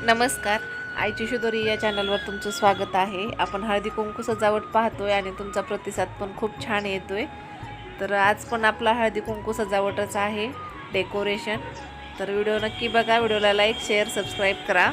नमस्कार. आईची शिदोरी या चॅनलवर तुमचं स्वागत आहे. आपण हळदी कुंकू सजावट पाहतोय आणि तुमचा प्रतिसाद पण खूप छान येतोय. तर आज पण आपला हळदी कुंकू सजावटच आहे, डेकोरेशन. तर व्हिडिओ नक्की बघा. व्हिडिओला लाईक, शेअर, सबस्क्राईब करा.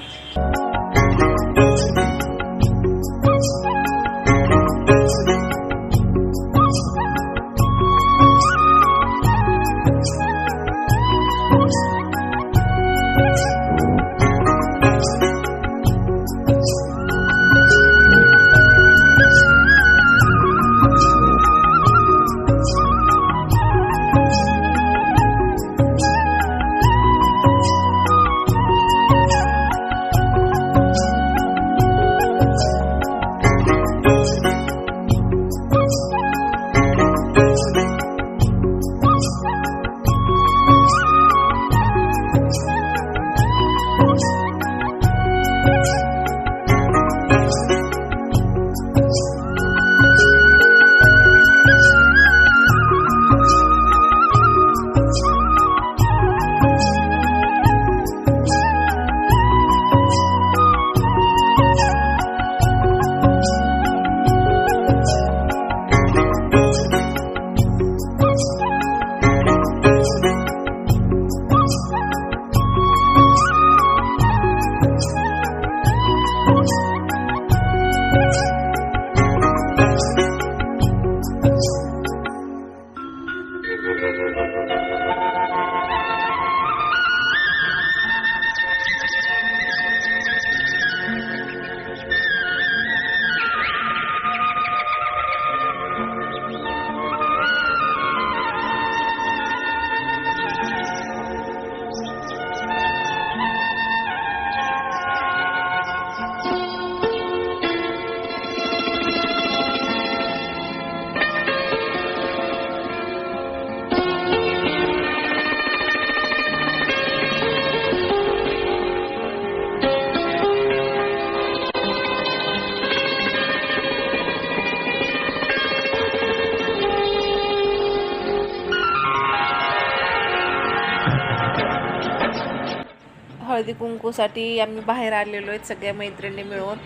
हळदी कुंकूसाठी आम्ही बाहेर आलेलो आहेत सगळ्या मैत्रिणी मिळून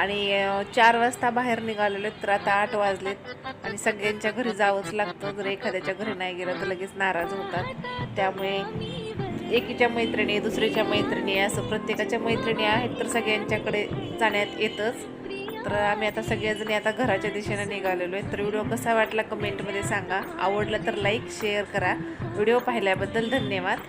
आणि 4 वाजता बाहेर निघालेलो आहेत. तर आता 8 वाजलेत आणि सगळ्यांच्या घरी जावंच लागतं. जर एखाद्याच्या घरी नाही गेलं तर लगेच नाराज होतात. त्यामुळे एकीच्या मैत्रिणी, दुसरीच्या मैत्रिणी, असं प्रत्येकाच्या मैत्रिणी आहेत तर सगळ्यांच्याकडे जाण्यात येतच. तर आम्ही आता सगळ्याजणी आता घराच्या दिशेने निघालेलो आहे. तर व्हिडिओ कसा वाटला कमेंटमध्ये सांगा. आवडला तर लाईक, शेअर करा. व्हिडिओ पाहिल्याबद्दल धन्यवाद.